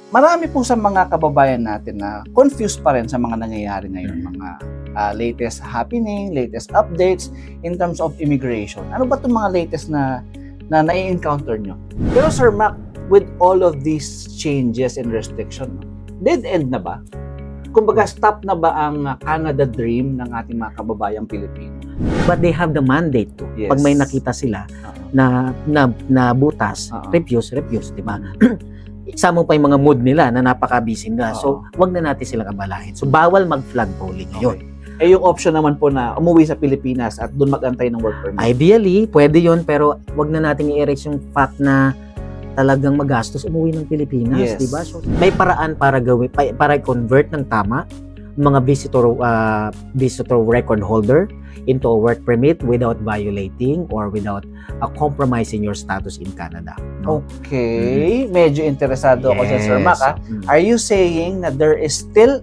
marami po sa mga kababayan natin na confused pa rin sa mga nangyayari ngayon, mga latest happening, latest updates in terms of immigration. Ano ba itong mga latest na nai-encounter nyo? Pero Sir Mac, with all of these changes and restriction, dead end na ba? Kumbaga, stop na ba ang Canada dream ng ating mga kababayang Pilipino? But they have the mandate to. Yes. Pag may nakita sila na butas, refuse, di ba? Isama pa yung mga mood nila na napaka-busy na. So, wag na natin silang abalahin. So, bawal mag-flag polling ngayon. Eh, yung option naman po na umuwi sa Pilipinas at doon mag-antay ng work permit. Ideally, pwede yun, pero wag na natin i-erase yung fact na talagang magastos umuwi ng Pilipinas, Yes. di ba? So, may paraan para gawin, para convert ng tama mga visitor record holder into a work permit without violating or without compromising your status in Canada. No? Okay. Medyo interesado ako dyan, Sir Mac. Are you saying that there is still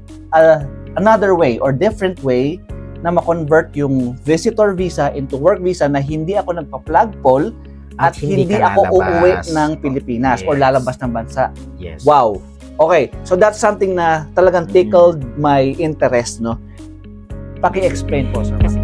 another way or different way na ma-convert yung visitor visa into work visa na hindi ako nagpa-flagpole at hindi ako uuwi ng Pilipinas or lalabas ng bansa? Yes. Wow. Okay. So that's something na talagang tickled my interest, no? Paki-explain po, Sir Mac.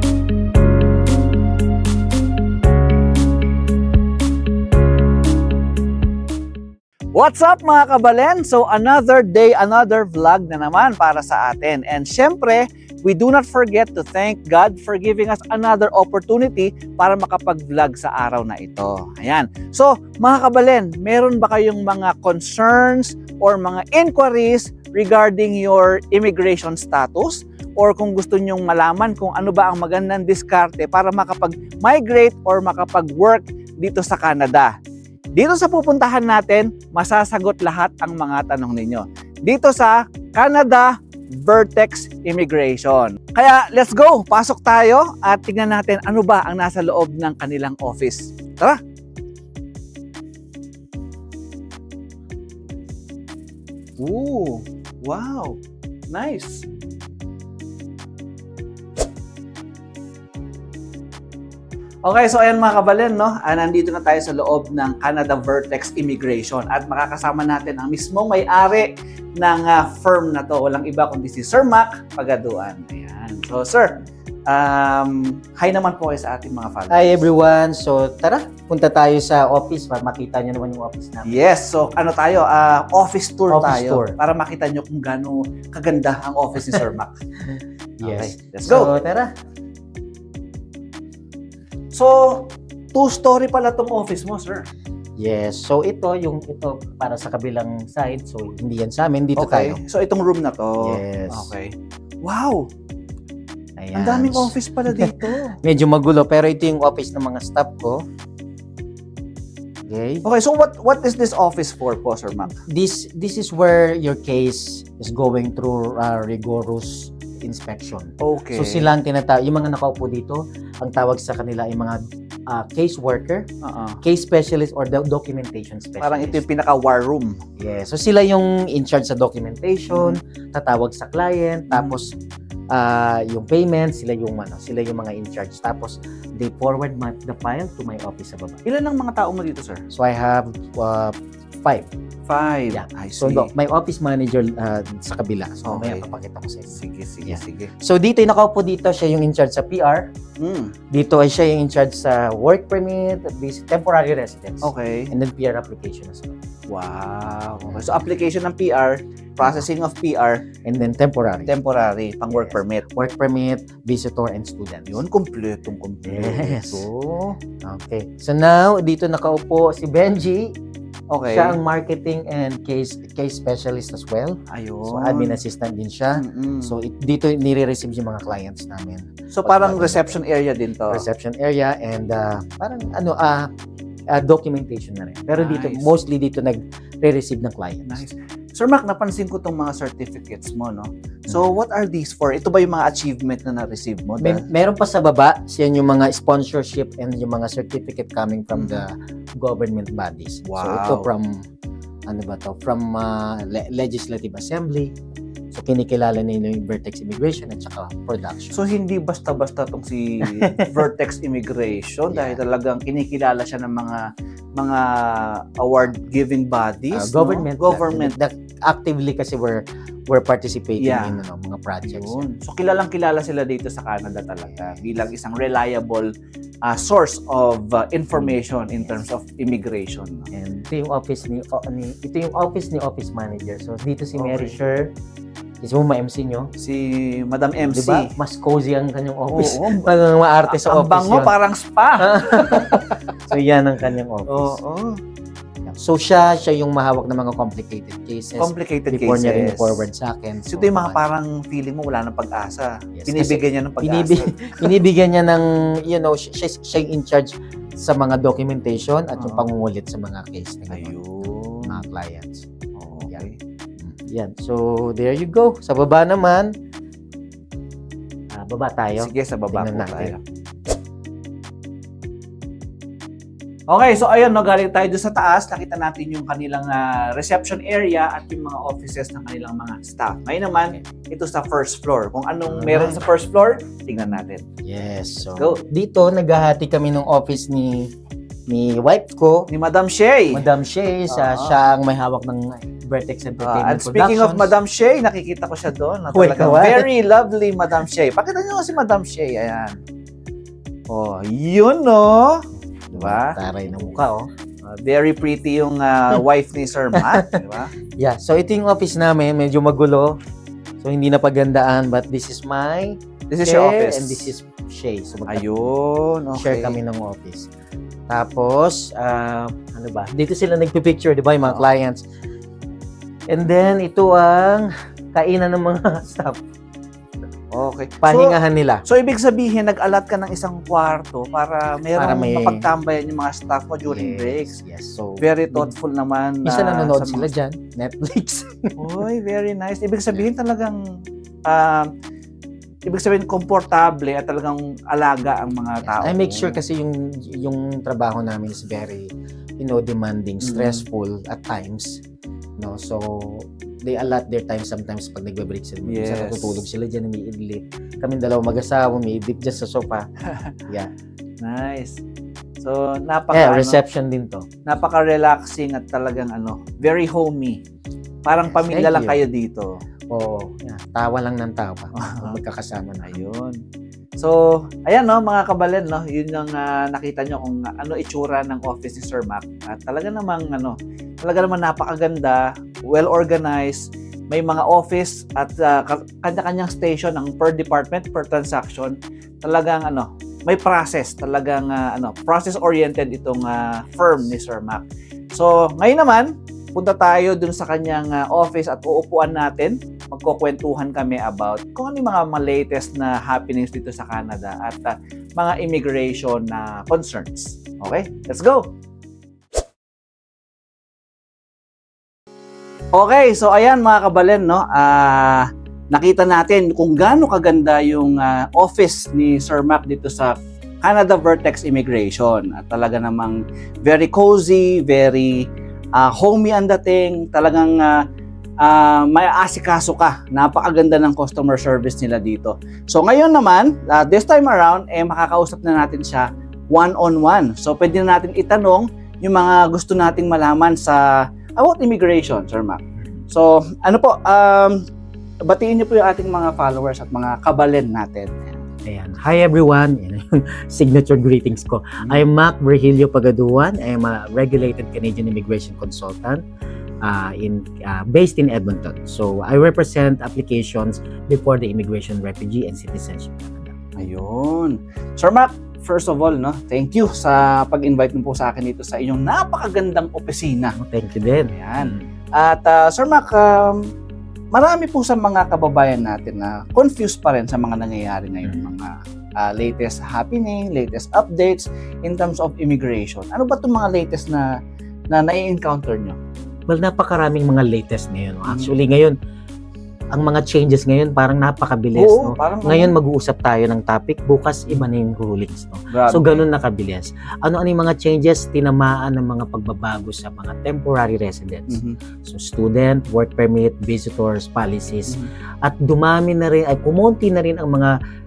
What's up mga kabalen? So another day, another vlog na naman para sa atin. And syempre, we do not forget to thank God for giving us another opportunity para makapag-vlog sa araw na ito. Ayan. So mga kabalen, meron ba kayong mga concerns or mga inquiries regarding your immigration status? Or kung gusto nyong malaman kung ano ba ang magandang diskarte para makapag-migrate or makapag-work dito sa Canada? Dito sa pupuntahan natin, masasagot lahat ang mga tanong ninyo. Dito sa Canada Vertex Immigration. Kaya let's go! Pasok tayo at tingnan natin ano ba ang nasa loob ng kanilang office. Tara! Ooh! Wow! Nice! Okay, so ayan mga kabalen, no? Nandito na tayo sa loob ng Canada Vertex Immigration at makakasama natin ang mismong may-ari ng firm na to. Walang iba kundi si Sir Mac Pagaduan. Ayan. So, Sir, hi naman po kayo sa ating mga followers. Hi everyone. So, tara, punta tayo sa office para makita nyo naman yung office namin. Yes, so ano tayo, office tour Office tayo tour. para makita nyo kung gaano kaganda ang office ni Sir Mac. Yes. Okay, let's go. So, tara. So, two-story pala tong office mo, sir. Yes. So, ito para sa kabilang side. So, hindi yan sa amin. Dito tayo. So, itong room na to. Yes. Okay. Wow! Ayan. Ang daming office pala dito. Medyo magulo, pero ito yung office ng mga staff ko. Okay. Okay, so what is this office for po, Sir Mac? This is where your case is going through rigorous inspection. Okay. So sila ang yung mga nakaupo dito, ang tawag sa kanila ay mga case worker, case specialist or documentation specialist. Parang ito yung pinaka-war room. Yeah. So sila yung in charge sa documentation, tatawag sa client, tapos yung payment, sila yung mga in charge. Tapos they forward the file to my office sa baba. Ilan ang mga tao mo dito, sir? So I have 5. Yeah, I see. So my office manager sa kabila. So Okay. may papakita ko sa inyo. Sige, sige. So dito yung nakaupo dito, siya yung in charge sa PR. Dito ay siya yung in charge sa work permit, temporary residence. Okay. And then PR application as well. Wow. Okay. So application ng PR, processing of PR, And then temporary. pang work Yes. permit. Work permit, visitor, and student. Yun, kompleto. Yes. Okay. So now, dito nakaupo si Benji. Okay. Siya ang marketing and case specialist as well. Ayun. So admin assistant din siya. So dito nire-receive yung mga clients namin. So parang reception area din to. Reception area and parang documentation na rin. Pero dito, Nice. mostly dito nagre-receive ng clients. Nice. Sir Mac, napansin ko tong mga certificates mo, no? So what are these for? Ito ba yung mga achievement na na-receive mo? Meron pa sa baba, siya yung mga sponsorship and yung mga certificate coming from the government bodies. Wow. So ito from Legislative Assembly. So kinikilala nila yung Vertex Immigration at saka Production. So hindi basta-basta tong si Vertex Immigration dahil Yeah. talagang kinikilala siya ng mga award-giving bodies, Government. no? Government. actively kasi we're participating in mga projects. So kilalang-kilala sila dito sa Canada talaga bilang isang reliable source of information in terms of immigration. And ito yung office ni office manager. So dito si Mary Sher. Is mo ma-MC nyo? Si Madam MC. Diba? Mas cozy ang kanyang office. Mga maarte sa office. Ang bango, parang spa. So yan ang kanyang office. So siya yung mahawak ng mga complicated cases. Before niya rin forward sa akin. So ito yung mga parang feeling mo wala ng pag-asa. Binibigyan niya ng pag-asa. Binibigyan niya ng, siya in charge sa mga documentation at yung pangungulit sa mga case ng mga clients. Yan. So, there you go. Sa baba naman, baba tayo. Sige, sa baba po tayo. Okay, so ayun, galing tayo doon sa taas. Nakita natin yung kanilang reception area at yung mga offices ng kanilang mga staff. Ngayon naman, ito sa first floor. Kung anong meron sa first floor, tingnan natin. Yes. So, dito, naghahati kami ng office ni wife ko. Ni Madam Shay. Madam Shay, siya ang may hawak ng Vertex Entertainment and speaking of Madam Shay, nakikita ko siya doon. Very lovely Madam Shay. Pakita nyo si Madam Shay. Ayan. Yun no. Diba? Taray ng mukha very pretty yung wife ni Sir Matt. Diba? Yeah. So ito yung office namin. Medyo magulo. So hindi na pagandaan. But this is your office. And this is Shay. So ayun. Okay. Share kami ng office. Tapos, ano ba? Dito sila nagpipicture, di ba, yung mga clients. And then, ito ang kainan ng mga staff. Okay. Pahingahan nila. So, ibig sabihin, nag-alat ka ng isang kwarto para merong mapagtambayan yung mga staff mo during breaks. Yes. So, very thoughtful naman. Isa nanonood sila dyan. Netflix. Uy, very nice. Ibig sabihin talagang komportable at talagang alaga ang mga tao. I make sure kasi yung trabaho namin is very, demanding, stressful at times. So, they allot their time sometimes pag nagbe-break sila. Minsan natutulog sila dyan, umiidli. Kaming dalawa mag-asawa, umiidip dyan sa sofa. Yeah. Nice. So, reception din to. Napaka-relaxing at talagang very homey. Parang pamilya lang kayo dito. Oo. Tawa lang ng tawa. Magkakasama na. Ayun. So, ayan mga kabalen, yun yung nakita nyo kung ano itsura ng office ni Sir Mac. At talaga namang napakaganda, well-organized, may mga office at kanya-kanyang station ng per department, per transaction. Talagang may process, talagang process-oriented itong firm ni Sir Mac. So, ngayon naman, punta tayo dun sa kanyang office at uupuan natin. Magkukwentuhan kami about kung ano yung mga latest na happenings dito sa Canada at mga immigration na concerns. Okay? Let's go! Okay, so ayan mga kabalen, nakita natin kung gaano kaganda yung office ni Sir Mac dito sa Canada Vertex Immigration. At talaga namang very cozy, very homey ang dating, talagang may asikaso ka. Napakaganda ng customer service nila dito. So ngayon naman, this time around, makakausap na natin siya one-on-one. So pwede na natin itanong yung mga gusto nating malaman about immigration, Sir Mac. So batiin niyo po yung ating mga followers at mga kabalen natin. Ayan. Hi everyone. Signature greetings ko. I'm Mac Virgilio Pagaduan. I'm a regulated Canadian immigration consultant based in Edmonton. So I represent applications before the Immigration, Refugee and Citizenship Canada. Ayun. Sir Mac, first of all, thank you sa pag-invite mo po sa akin dito sa inyong napakagandang opisina. Thank you din. Ayan. At Sir Mac, marami po sa mga kababayan natin na confused pa rin sa mga nangyayari ngayon, mga latest happening, latest updates in terms of immigration. Ano ba itong mga latest na nai-encounter nyo? Well, napakaraming mga latest ngayon. Actually, ngayon, ang mga changes ngayon parang napakabilis. Oo, ngayon mag-uusap tayo ng topic, bukas iba na yung rulings. So, ganun nakabilis. Ano yung mga changes? Tinamaan ng mga pagbabago sa mga temporary residents. So, student, work permit, visitors, policies. At dumami na rin, kumonti na rin ang mga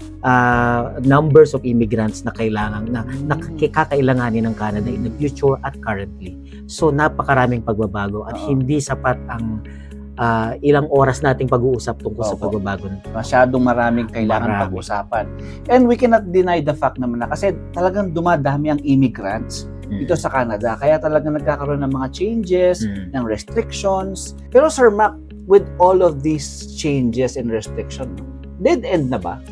numbers of immigrants na kakailanganin ng Canada in the future at currently. So, napakaraming pagbabago at hindi sapat ang ilang oras nating pag-uusap tungkol sa Opo. pagbabago. Masyadong maraming kailangan Marami. pag-usapan. And we cannot deny the fact naman na kasi talagang dumadami ang immigrants dito sa Canada. Kaya talagang nagkakaroon ng mga changes, ng restrictions. Pero Sir Mac, with all of these changes and restrictions, dead end na ba?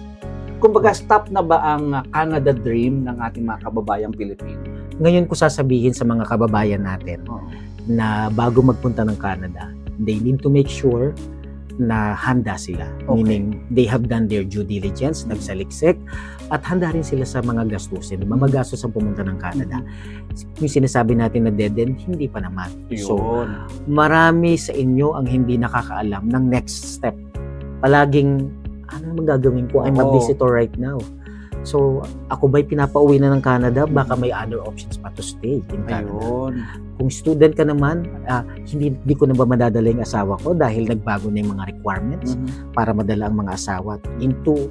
Kumbaga, stop na ba ang Canada dream ng ating mga kababayang Pilipino? Ngayon ko sasabihin sa mga kababayan natin na bago magpunta ng Canada, they need to make sure na handa sila. Okay. Meaning, they have done their due diligence, nagsaliksik, at handa rin sila sa mga gastusin. Diba? Magastos ang pumunta ng Canada. Yung sinasabi natin na dead end, hindi pa naman. So, marami sa inyo ang hindi nakakaalam ng next step. Palaging, ano magagawin ko? I'm a visitor right now. So, ako ba'y pinapauwi na ng Canada? Baka may other options pa to stay in Canada. Ayun. Kung student ka naman, hindi ko na ba madadala yung asawa ko dahil nagbago na yung mga requirements para madala ang mga asawa into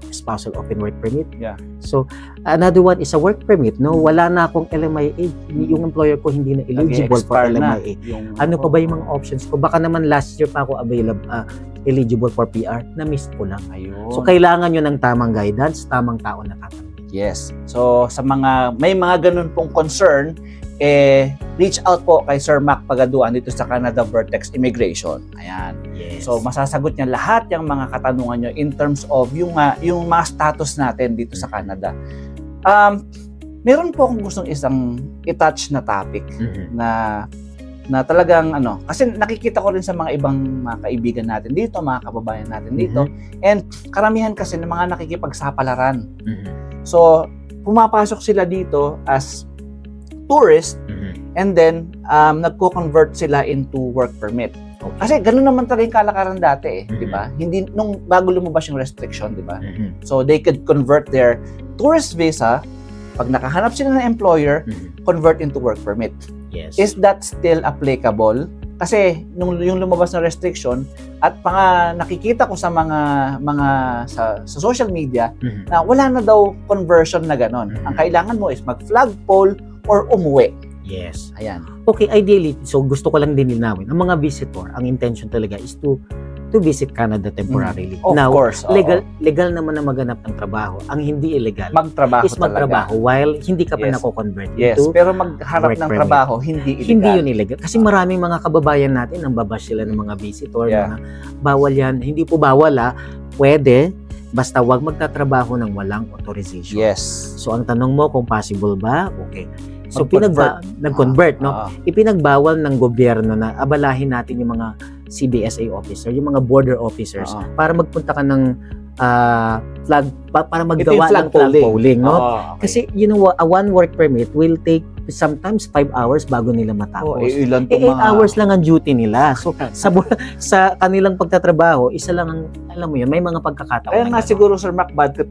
spousal open work permit. Yeah. So, another one is a work permit. No, wala na akong LMIA. Yung employer ko hindi na eligible for LMIA. Ano pa ba yung mga options ko? Baka naman last year pa ako eligible for PR. Na-miss ko lang. Ayun. So, kailangan nyo ng tamang guidance, tamang tao na tatanggap. Yes. So, sa may mga ganun pong concern, reach out po kay Sir Mac Pagaduan dito sa Canada Vertex Immigration. Ayan. Yes. So, masasagot niya lahat yung mga katanungan nyo in terms of yung mga status natin dito sa Canada. Meron po akong gustong isang i-touch na topic na talagang kasi nakikita ko rin sa mga ibang mga kaibigan natin dito, mga kababayan natin dito, and karamihan kasi ng mga nakikipagsapalaran. So, pumapasok sila dito as tourist and then nagko-convert sila into work permit. Okay. Kasi ganoon naman talaga yung kalakaran dati di ba? Hindi nung bago lumabas yung restriction, di ba? So, they could convert their tourist visa, pag nakahanap sila ng employer, convert into work permit. Yes. Is that still applicable? Kasi yung lumabas na restriction at nakikita ko sa sa social media na wala na daw conversion na ganon. Ang kailangan mo is mag-flagpole or umuwi. Yes. Ayan. Okay, ideally, so gusto ko lang din linawin. Ang mga visitor, ang intention talaga is to visit Canada temporarily. Of course. Legal naman na maganap ng trabaho. Ang hindi illegal magtrabaho is magtrabaho while hindi ka pa nako-convert into pero magharap ng trabaho, hindi illegal. Hindi yun illegal. Kasi maraming mga kababayan natin ang babash sila ng mga visitor na bawal yan. Hindi po bawal pwede, basta wag magtatrabaho ng walang authorization. Yes. So ang tanong mo kung possible ba? Okay. So nag-convert, no? Ipinagbawal ng gobyerno na abalahin natin yung mga CBSA officer, yung mga border officers para magpunta ka ng para maggawa ng flag polling, no? Kasi a one work permit will take sometimes 5 hours bago nila matapos. 8 hours lang ang duty nila. So sa kanilang pagtatrabaho, isa lang ang alam mo yun, may mga pagkakataon. Kaya nga siguro Sir Mac, bad trip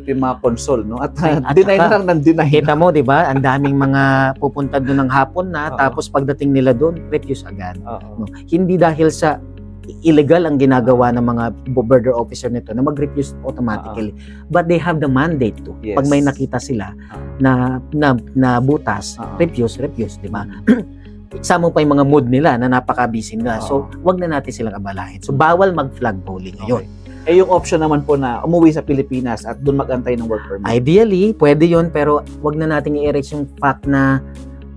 yung mga console, no? At deny na lang ng deny. Kita mo, di ba? Ang daming mga pupunta doon ng hapon na, tapos pagdating nila doon, refuse agad. No? Hindi dahil sa illegal ang ginagawa ng mga border officer nito na mag-refuse automatically. But they have the mandate to. Pag may nakita sila na butas, refuse, di ba? Isama pa yung mga mood nila na napaka-busy nila. So, wag na natin silang abalahin. So, bawal mag-flag polling ngayon. Yung option naman po na umuwi sa Pilipinas at doon mag-antay ng work permit. Ideally, pwede yun, pero wag na natin i-erase yung fact na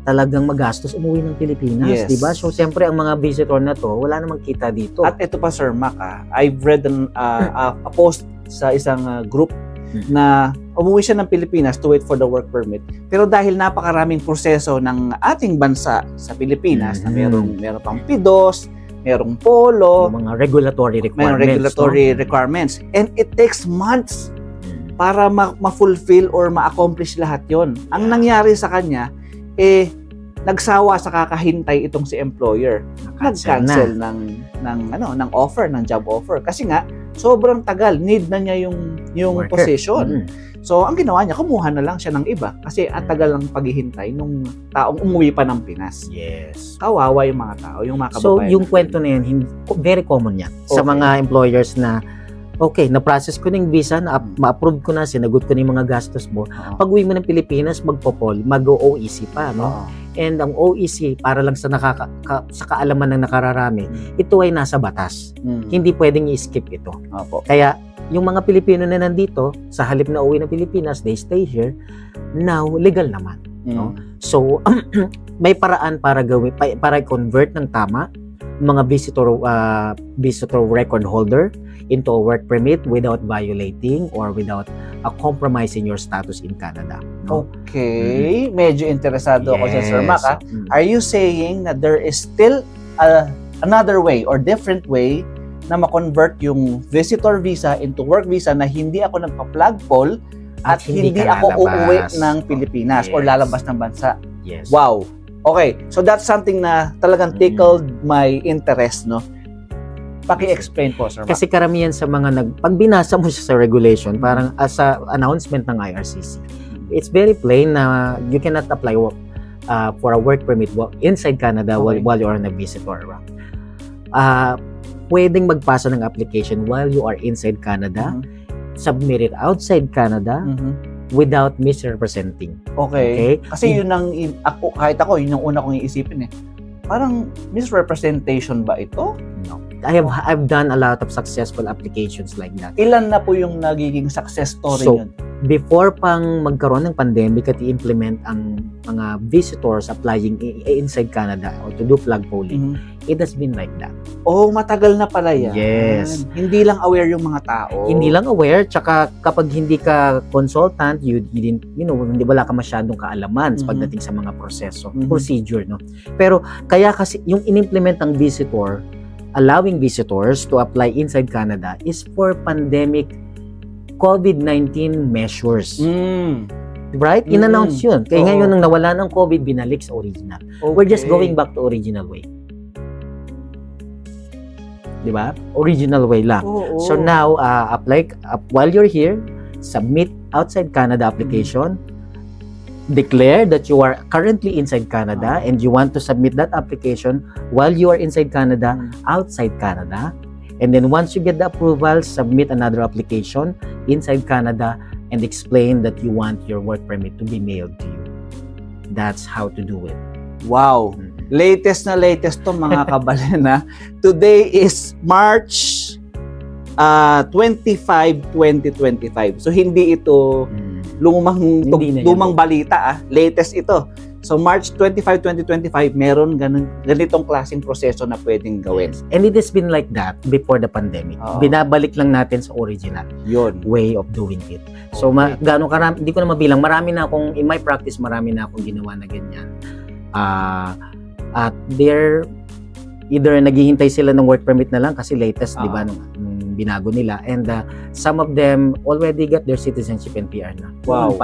talagang magastos umuwi ng Pilipinas, di ba? So, siyempre, ang mga visitor na to, wala namang kita dito. At ito pa, Sir Mac, I've read a post sa isang group na umuwi siya ng Pilipinas to wait for the work permit. Pero dahil napakaraming proseso ng ating bansa sa Pilipinas, na meron pang PIDOS, merong POLO, mga regulatory requirements. And it takes months para ma-fulfill or ma-accomplish lahat yon. Ang nangyari sa kanya, nagsawa sa kakahintay itong si employer. Nag-cancel ng offer, ng job offer. Kasi nga, sobrang tagal. Need na niya yung position. So, ang ginawa niya, kumuha na lang siya ng iba. Kasi ang tagal ng paghihintay nung taong umuwi pa ng Pinas. Yes. Kawawa yung mga tao, yung mga So, kababayan. yung kwento na yan, very common yan. Sa mga employers na na-process ko ng visa, ma-approve ko na, sinagot ko na yung mga gastos mo. Pag uwi mo ng Pilipinas, mag-OEC pa, no? And ang OEC, para lang sa sa kaalaman ng nakararami, ito ay nasa batas. Hindi pwedeng i-skip ito. Opo. Kaya yung mga Pilipino na nandito, sa halip na uwi ng Pilipinas, they stay here, now legal naman. No? So, may paraan para gawin, para convert ng tama mga visitor record holder into a work permit without violating or without compromising your status in Canada. No? Okay. Medyo interesado ako sa Sir Mac. Are you saying that there is still another way or different way na ma-convert yung visitor visa into work visa na hindi ako nagpa-flagpole at hindi ako uuwi ng Pilipinas or lalabas ng bansa? Yes. Wow. Okay, so that's something na talagang tickled my interest, no? Paki-explain po, Sir Mac. Kasi karamihan sa mga pag binasa mo siya sa regulation, parang as a announcement ng IRCC, it's very plain na you cannot apply for a work permit inside Canada while you are on a visitor. Pwedeng magpasa ng application while you are inside Canada, submit it outside Canada, without misrepresenting. Okay. Kasi yun ang, kahit ako, yun ang una kong iisipin eh. Parang misrepresentation ba ito? No. I've done a lot of successful applications like that. Ilan na po yung nagiging success story yun? Before pang magkaroon ng pandemic at i-implement ang mga visitors applying inside Canada or to do flag polling, it has been like that. Oh, matagal na pala yan. Yes. Hindi lang aware yung mga tao. Hindi lang aware, tsaka kapag hindi ka consultant, hindi wala ka masyadong kaalaman pagdating sa mga proseso, procedure, no? Pero kaya kasi yung in-implement ng visitor, allowing visitors to apply inside Canada is for pandemic COVID-19 measures. Right? In-announce yun. Kaya ngayon nang nawala ng COVID, binalik sa original. Okay. We're just going back to original way. Diba? Original way lang. So now, while you're here, submit outside Canada application, declare that you are currently inside Canada and you want to submit that application while you are inside Canada, outside Canada. And then once you get the approval, submit another application inside Canada and explain that you want your work permit to be mailed to you. That's how to do it. Wow. Latest na latest to mga kabalena. Today is March 25, 2025. So hindi ito lumang balita Latest ito. So March 25, 2025, meron ganitong klaseng proseso na pwedeng gawin. And it has been like that before the pandemic. Binabalik lang natin sa original way of doing it. So gaano karami, hindi ko na mabilang. Marami na akong, in my practice, marami na akong ginawa na ganyan. At they're either naghihintay sila ng work permit na lang kasi latest, di ba, nung binago nila. And some of them already got their citizenship and PR na. Wow.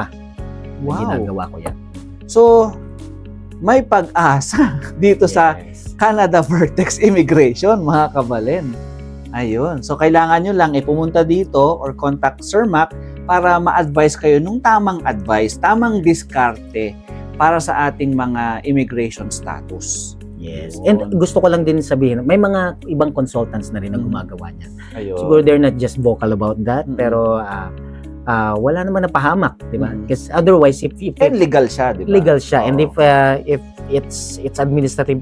Ginagawa ko yan. So, may pag-asa dito sa Canada Vertex Immigration, mga kabalen. Ayun. So, kailangan nyo lang pumunta dito or contact Sir Mac para ma-advise kayo nung tamang advice, tamang diskarte para sa ating mga immigration status. Yes. And gusto ko lang din sabihin, may mga ibang consultants na rin na gumagawa niyan. Siguro they're not just vocal about that, pero wala naman napahamak, di ba? Because otherwise, if legal siya, di ba? Legal siya. And if it's administrative,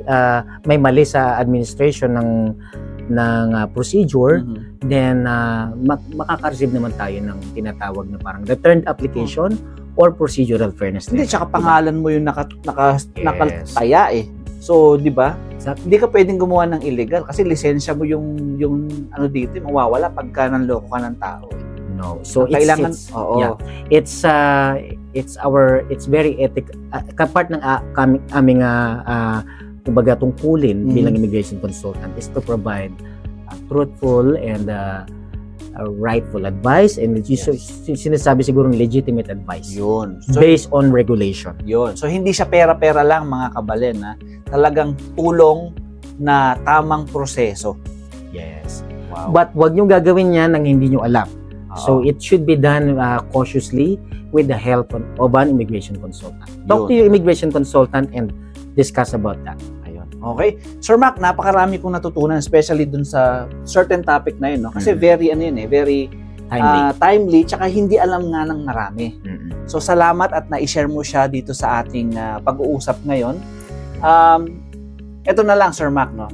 may mali sa administration ng procedure, then makaka-receive naman tayo ng tinatawag na parang returned application or procedural fairness. Hindi, tsaka pangalan mo yung nakataya So, di ba? Exactly. Hindi ka pwedeng gumawa ng illegal kasi lisensya mo yung ano dito, mawawala pagka nanloko ka ng tao. No. So kailangan it's very ethical. Part ng aming kumbaga tungkulin bilang immigration consultant is to provide truthful and rightful advice and sinasabi siguro ng legitimate advice. Yun. So, based on regulation. Yun. So hindi siya pera-pera lang mga kabalen, talagang tulong na tamang proseso. Yes. Wow. But wag niyo gagawin yan nang hindi niyo alam. So it should be done cautiously with the help of an immigration consultant. Talk to your immigration consultant and discuss about that. Ayun. Okay. Sir Mac, napakarami kong natutunan, especially dun sa certain topic na yun, no? Kasi very timely, tsaka hindi alam nga ng marami. Mm-mm. So salamat at na-share mo siya dito sa ating pag-uusap ngayon. Ito na lang, Sir Mac, no?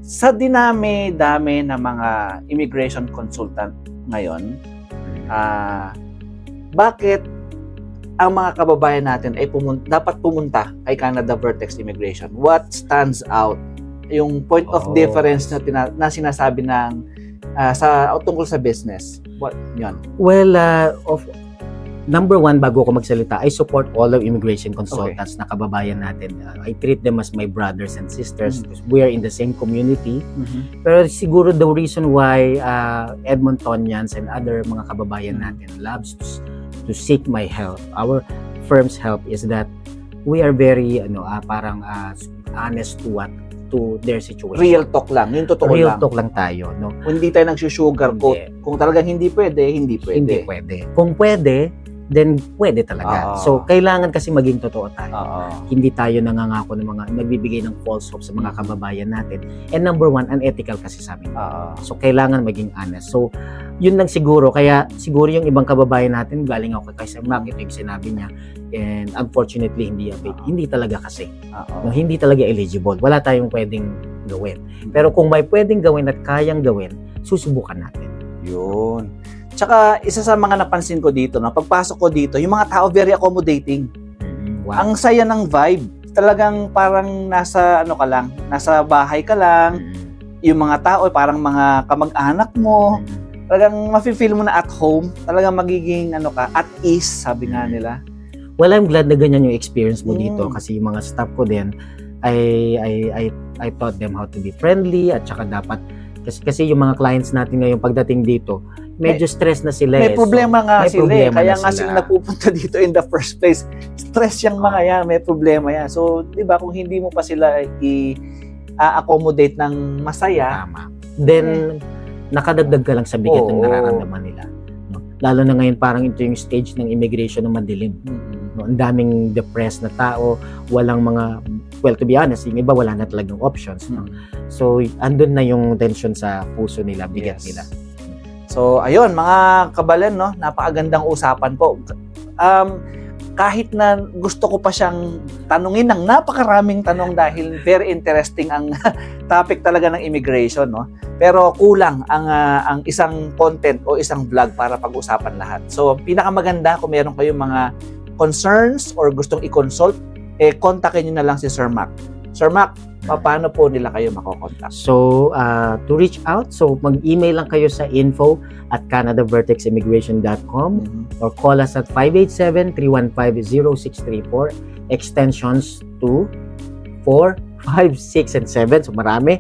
Sa dinami-dami ng mga immigration consultant ngayon, bakit ang mga kababayan natin ay dapat pumunta kay Canada Vertex Immigration? What stands out? Yung point of difference na sinasabi ng tungkol sa business. What yun? Well, number one, bago ko magsalita, I support all of immigration consultants na kababayan natin. I treat them as my brothers and sisters because we are in the same community. Pero siguro the reason why Edmontonians and other mga kababayan natin loves to seek my help, our firm's help, is that we are very parang honest to their situation. Real talk lang, yung totoo lang. Real talk lang tayo, no? Hindi tayo nagsusugarcoat. Kung talagang hindi pwede, hindi pwede. Hindi pwede. Kung pwede, then pwede talaga. So, kailangan kasi maging totoo tayo. Hindi tayo nangangako ng nagbibigay ng false hope sa mga kababayan natin. And number one, unethical kasi sa amin. So, kailangan maging honest. So, yun lang siguro. Kaya, siguro yung ibang kababayan natin, galing ako kay Sir Mac, ito yung sinabi niya. And unfortunately, hindi talaga kasi. No, hindi talaga eligible. Wala tayong pwedeng gawin. Pero kung may pwedeng gawin at kayang gawin, susubukan natin. Yun. Tsaka, isa sa mga napansin ko dito, no, pagpasok ko dito, yung mga tao very accommodating. Wow. Ang saya ng vibe. Talagang parang nasa nasa bahay ka lang. Yung mga tao parang mga kamag-anak mo. Talagang mafe-feel mo na at home. Talagang magiging at ease, sabi nga nila. Well, I'm glad na ganyan yung experience mo dito kasi yung mga staff ko din, I taught them how to be friendly at saka dapat kasi yung mga clients natin ngayon pagdating dito, medyo stress na sila. May problema nga sila. Kaya nga sila sila napupunta dito in the first place. Stress yung mga yan, may problema yan. So, 'di ba, kung hindi mo pa sila i-accommodate ng masaya, then nakadagdag ka lang sa bigat ng nararamdaman nila. No? Lalo na ngayon parang ito yung stage ng immigration na madilim. No? Ang daming depressed na tao, walang well, to be honest, yung iba wala na talagang options. No? So, andun na yung tension sa puso nila, bigat nila. So, ayun, mga kabalen, no? Napakagandang usapan po. Kahit na gusto ko pa siyang tanungin ng napakaraming tanong dahil very interesting ang topic talaga ng immigration, no? Pero kulang ang isang content o isang vlog para pag-usapan lahat. So, pinakamaganda kung meron kayong mga concerns or gustong i-consult, kontakin nyo na lang si Sir Mac. Sir Mac, paano po nila kayo makokontak? So, to reach out, so mag-email lang kayo sa info@canadaverteximmigration.com or call us at 587-315-0634, extensions 2, 4, 5, 6, and 7. So, marami.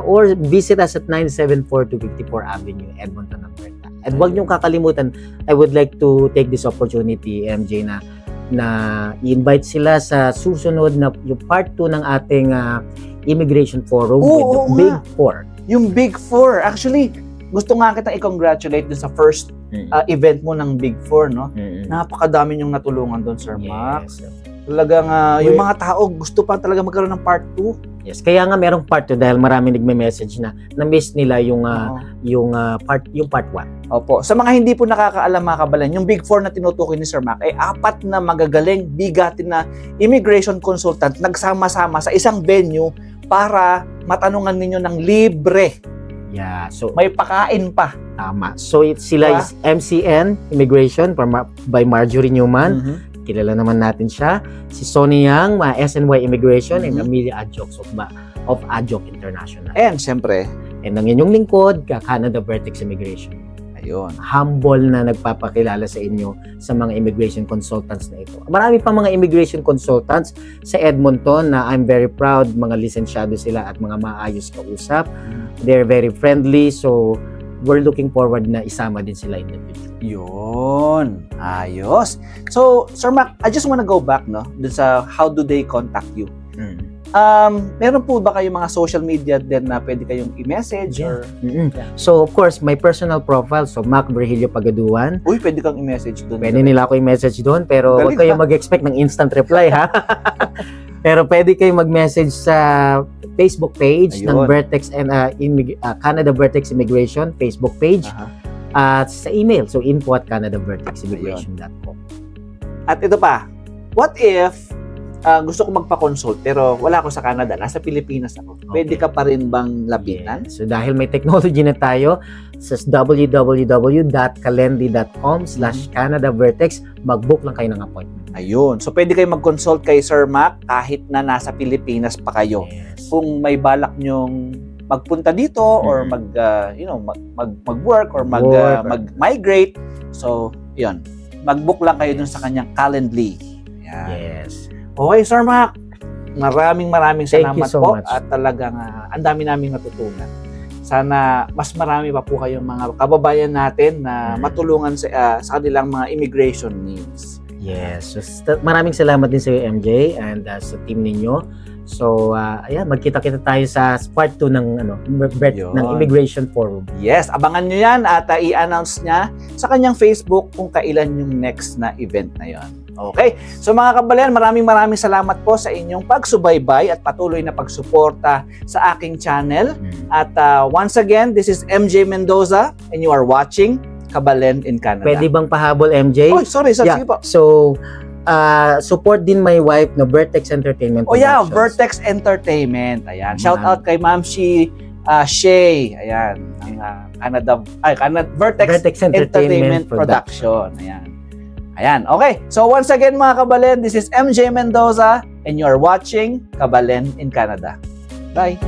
Or visit us at 974 254 Avenue, Edmonton, Alberta. And huwag niyong kakalimutan, I would like to take this opportunity, MJ, na i-invite sila sa susunod na yung part 2 ng ating immigration forum with the Big Four. Yung Big Four. Actually, gusto nga kitang i-congratulate dun sa first event mo ng Big Four, no? Napakadami niyong natulungan doon, Sir Max. Talagang yung mga tao gusto pa talaga magkaroon ng part 2. Yes, kaya nga merong part 2 dahil marami nagme-message na na-miss nila yung part 1. Opo. Sa mga hindi po nakakaalam, mga kabalan, yung Big Four na tinutukoy ni Sir Mac ay 4 na magagaling, bigatin na immigration consultant nagsama-sama sa isang venue para matanungan ninyo ng libre. Yeah, so may pakain pa. Tama. So sila is MCN Immigration by Marjorie Newman. Kilala naman natin siya. Si Sonny Yang, SNY Immigration, and Amelia Adjoc of Adjoc International. And syempre, and ang inyong lingkod, Canada Vertex Immigration. Ayun. Humble na nagpapakilala sa inyo sa mga immigration consultants na ito. Marami pa mga immigration consultants sa Edmonton na I'm very proud, mga lisensyado sila at mga maayos kausap. They're very friendly, so we're looking forward na isama din sila in the future. Yun. Ayos. So, Sir Mac, I just wanna go back, no? Dun sa how do they contact you? Meron po ba kayong mga social media din na pwede kayong i-message? Or... So, of course, my personal profile, so Mac Virgilio Pagaduan. Uy, pwede kang i-message doon. Pwede nila ako i-message doon, pero huwag kayong mag-expect ng instant reply, ha? Pero pwede kayong mag-message sa Facebook page ng Vertex and Canada Vertex Immigration Facebook page. at sa email. So, info@canadaverteximmigration.com. At ito pa, what if gusto ko magpa-consult pero wala ako sa Canada, nasa Pilipinas ako. Pwede ka pa rin bang lapitan? Yes. So dahil may technology na tayo sa www.calendly.com/CanadaVertex, mag-book lang kayo ng appointment. Ayun. So pwede kayo mag-consult kay Sir Mac kahit na nasa Pilipinas pa kayo. Yes. Kung may balak nyong magpunta dito or mag-work or mag-migrate. So, 'yun. Mag-book lang kayo dun sa kanyang Calendly. Ayan. Yes. Okay, Sir Mac. Maraming Thank you salamat so po much. at talagang ang dami naming natutunan. Sana mas marami pa po kayong mga kababayan natin na matulungan sa kanilang mga immigration needs. Yes. So, maraming salamat din sa iyo, MJ, and sa team ninyo. So, ayan, magkita-kita tayo sa part 2 ng ng Immigration Forum. Yes, abangan nyo yan at i-announce niya sa kanyang Facebook kung kailan yung next na event na yon. Okay? So mga kababayan, maraming salamat po sa inyong pagsubaybay at patuloy na pagsuporta sa aking channel. At once again, this is MJ Mendoza and you are watching Kabalen in Canada. Pwede bang pahabol, MJ? Oh, sorry, sige po. So, support din my wife na Vertex Entertainment Productions. Oh yeah, Vertex Entertainment. Ayan. Shout out kay Ma'am Shay. Ayan. Ang Vertex Entertainment Production. Ayan. Okay. So once again mga kabalen, this is MJ Mendoza and you are watching Kabalen in Canada. Bye.